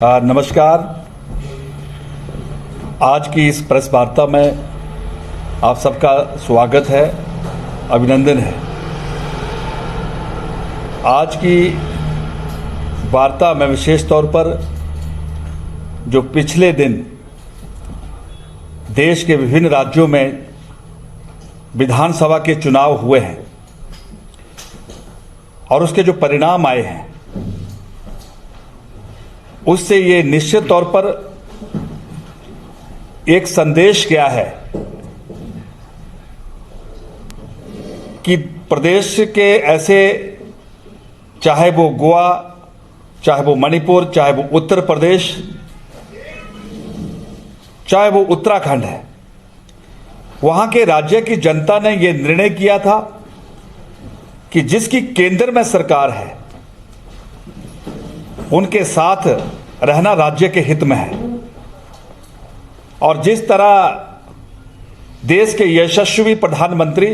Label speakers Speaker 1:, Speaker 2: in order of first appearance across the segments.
Speaker 1: नमस्कार। आज की इस प्रेस वार्ता में आप सबका स्वागत है, अभिनंदन है। आज की वार्ता में विशेष तौर पर जो पिछले दिन देश के विभिन्न राज्यों में विधानसभा के चुनाव हुए हैं और उसके जो परिणाम आए हैं उससे ये निश्चित तौर पर एक संदेश गया है कि प्रदेश के ऐसे, चाहे वो गोवा, चाहे वो मणिपुर, चाहे वो उत्तर प्रदेश, चाहे वो उत्तराखंड है, वहां के राज्य की जनता ने ये निर्णय किया था कि जिसकी केंद्र में सरकार है उनके साथ रहना राज्य के हित में है। और जिस तरह देश के यशस्वी प्रधानमंत्री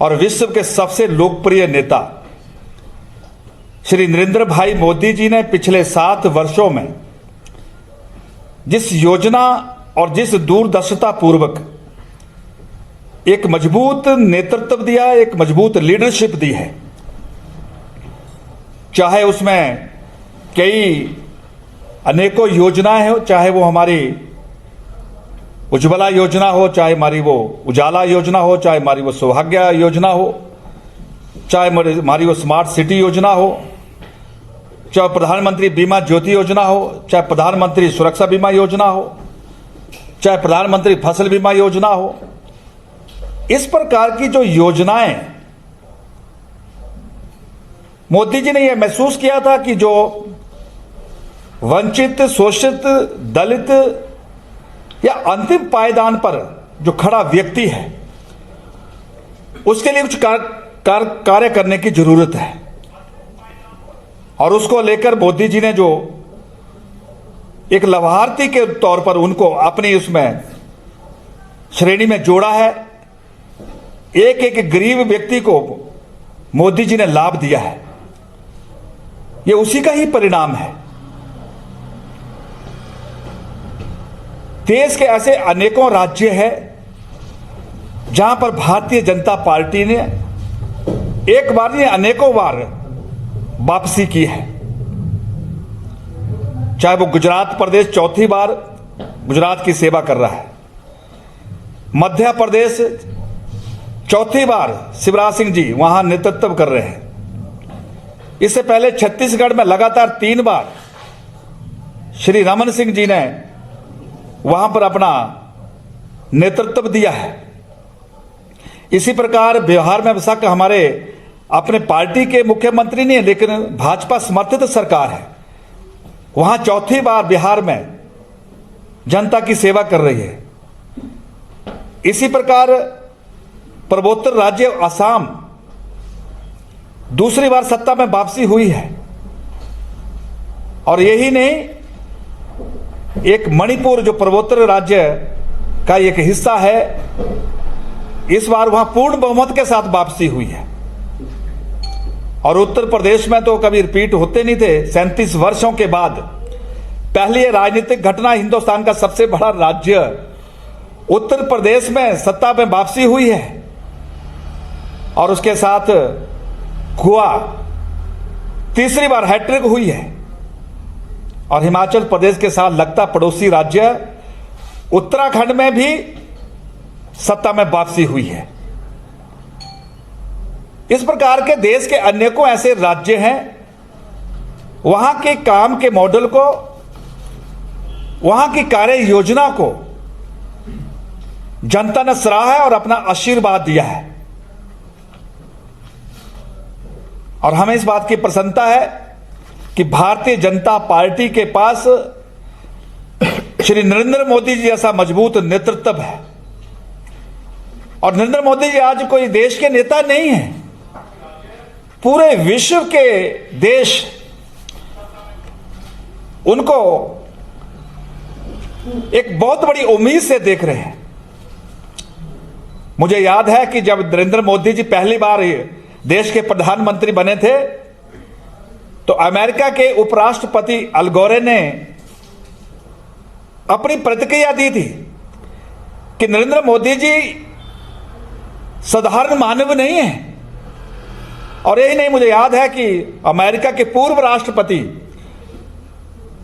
Speaker 1: और विश्व के सबसे लोकप्रिय नेता श्री नरेंद्र भाई मोदी जी ने पिछले 7 वर्षों में जिस योजना और जिस दूरदर्शिता पूर्वक एक मजबूत नेतृत्व दिया, एक मजबूत लीडरशिप दी है, चाहे उसमें कई अनेकों योजनाएं हो, चाहे वो हमारी उज्ज्वला योजना हो, चाहे हमारी वो उजाला योजना हो, चाहे हमारी वो सौभाग्य योजना हो, चाहे हमारी वो स्मार्ट सिटी योजना हो, चाहे प्रधानमंत्री बीमा ज्योति योजना हो, चाहे प्रधानमंत्री सुरक्षा बीमा योजना हो, चाहे प्रधानमंत्री फसल बीमा योजना हो। इस प्रकार की जो योजनाएं मोदी जी ने यह महसूस किया था कि जो वंचित, शोषित, दलित या अंतिम पायदान पर जो खड़ा व्यक्ति है उसके लिए कुछ कार्य करने की जरूरत है। और उसको लेकर मोदी जी ने जो एक लाभार्थी के तौर पर उनको अपनी उसमें श्रेणी में जोड़ा है, एक एक गरीब व्यक्ति को मोदी जी ने लाभ दिया है, ये उसी का ही परिणाम है। देश के ऐसे अनेकों राज्य हैं जहां पर भारतीय जनता पार्टी ने एक बार नहीं अनेकों बार वापसी की है। चाहे वो गुजरात प्रदेश चौथी बार गुजरात की सेवा कर रहा है, मध्य प्रदेश चौथी बार शिवराज सिंह जी वहां नेतृत्व कर रहे हैं। इससे पहले छत्तीसगढ़ में लगातार 3 बार श्री रमन सिंह जी ने वहां पर अपना नेतृत्व दिया है। इसी प्रकार बिहार में बेशक हमारे अपने पार्टी के मुख्यमंत्री नहीं है, लेकिन भाजपा समर्थित सरकार है, वहां चौथी बार बिहार में जनता की सेवा कर रही है। इसी प्रकार पूर्वोत्तर राज्य असम दूसरी बार सत्ता में वापसी हुई है। और यही नहीं, एक मणिपुर जो पूर्वोत्तर राज्य का एक हिस्सा है, इस बार वहां पूर्ण बहुमत के साथ वापसी हुई है। और उत्तर प्रदेश में तो कभी रिपीट होते नहीं थे, 37 वर्षों के बाद पहली राजनीतिक घटना, हिंदुस्तान का सबसे बड़ा राज्य उत्तर प्रदेश में सत्ता में वापसी हुई है। और उसके साथ गोवा तीसरी बार हैट्रिक हुई है। और हिमाचल प्रदेश के साथ लगता पड़ोसी राज्य उत्तराखंड में भी सत्ता में वापसी हुई है। इस प्रकार के देश के अनेकों ऐसे राज्य हैं, वहां के काम के मॉडल को, वहां की कार्य योजना को जनता ने सराहा है और अपना आशीर्वाद दिया है। और हमें इस बात की प्रसन्नता है कि भारतीय जनता पार्टी के पास श्री नरेंद्र मोदी जी जैसा मजबूत नेतृत्व है। और नरेंद्र मोदी जी आज कोई देश के नेता नहीं है, पूरे विश्व के देश उनको एक बहुत बड़ी उम्मीद से देख रहे हैं। मुझे याद है कि जब नरेंद्र मोदी जी पहली बार देश के प्रधानमंत्री बने थे तो अमेरिका के उपराष्ट्रपति अल गोरे ने अपनी प्रतिक्रिया दी थी कि नरेंद्र मोदी जी साधारण मानव नहीं है। और यही नहीं, मुझे याद है कि अमेरिका के पूर्व राष्ट्रपति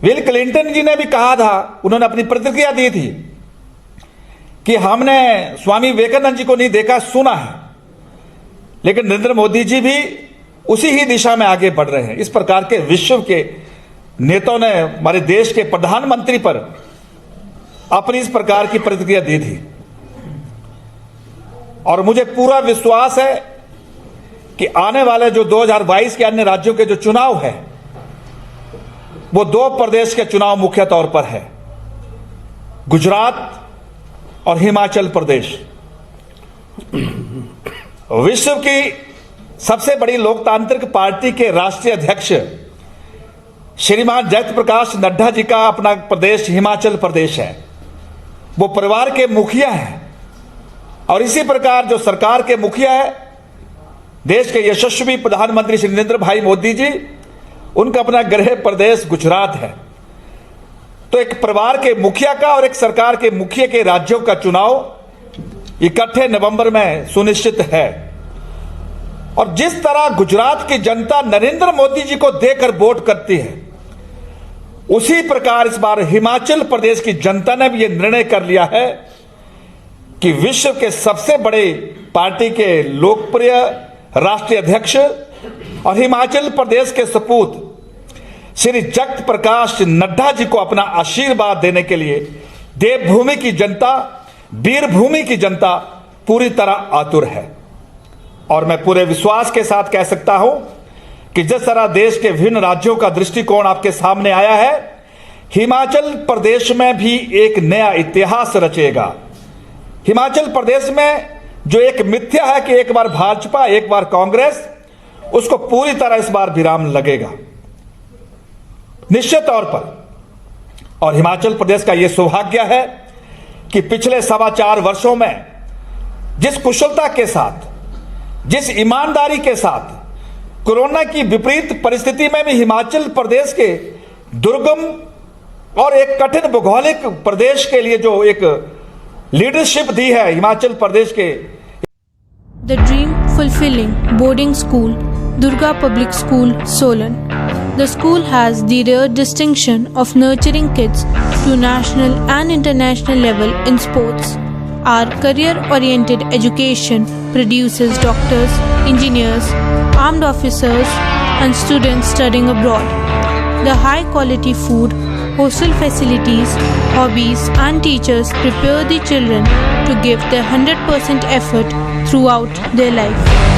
Speaker 1: बिल क्लिंटन जी ने भी कहा था, उन्होंने अपनी प्रतिक्रिया दी थी कि हमने स्वामी विवेकानंद जी को नहीं देखा, सुना है, लेकिन नरेंद्र मोदी जी भी उसी ही दिशा में आगे बढ़ रहे हैं। इस प्रकार के विश्व के नेताओं ने हमारे देश के प्रधानमंत्री पर अपनी इस प्रकार की प्रतिक्रिया दी थी। और मुझे पूरा विश्वास है कि आने वाले जो 2022 के अन्य राज्यों के जो चुनाव है, वो 2 प्रदेश के चुनाव मुख्य तौर पर है, गुजरात और हिमाचल प्रदेश। विश्व की सबसे बड़ी लोकतांत्रिक पार्टी के राष्ट्रीय अध्यक्ष श्रीमान जगत प्रकाश नड्डा जी का अपना प्रदेश हिमाचल प्रदेश है, वो परिवार के मुखिया हैं। और इसी प्रकार जो सरकार के मुखिया है, देश के यशस्वी प्रधानमंत्री श्री नरेंद्र भाई मोदी जी, उनका अपना गृह प्रदेश गुजरात है। तो एक परिवार के मुखिया का और एक सरकार के मुखिया के राज्यों का चुनाव इकट्ठे नवंबर में सुनिश्चित है। और जिस तरह गुजरात की जनता नरेंद्र मोदी जी को देकर वोट करती है, उसी प्रकार इस बार हिमाचल प्रदेश की जनता ने भी यह निर्णय कर लिया है कि विश्व के सबसे बड़े पार्टी के लोकप्रिय राष्ट्रीय अध्यक्ष और हिमाचल प्रदेश के सपूत श्री जगत प्रकाश नड्डा जी को अपना आशीर्वाद देने के लिए देवभूमि की जनता, वीरभूमि की जनता पूरी तरह आतुर है। और मैं पूरे विश्वास के साथ कह सकता हूं कि जिस तरह देश के विभिन्न राज्यों का दृष्टिकोण आपके सामने आया है, हिमाचल प्रदेश में भी एक नया इतिहास रचेगा। हिमाचल प्रदेश में जो एक मिथ्या है कि एक बार भाजपा एक बार कांग्रेस, उसको पूरी तरह इस बार विराम लगेगा निश्चित तौर पर। और हिमाचल प्रदेश का यह सौभाग्य है कि पिछले 4.25 वर्षों में जिस कुशलता के साथ, जिस ईमानदारी के साथ कोरोना की विपरीत परिस्थिति में भी हिमाचल प्रदेश के दुर्गम और एक कठिन भौगोलिक प्रदेश के लिए जो एक लीडरशिप दी है हिमाचल प्रदेश के।
Speaker 2: The Dream Fulfilling Boarding School, Durga Public School, Solan. The school has the rare distinction of nurturing kids to national and international level in sports. Our career-oriented education produces doctors, engineers, armed officers, and students studying abroad. The high-quality food, hostel facilities, hobbies, and teachers prepare the children to give their 100% effort throughout their life.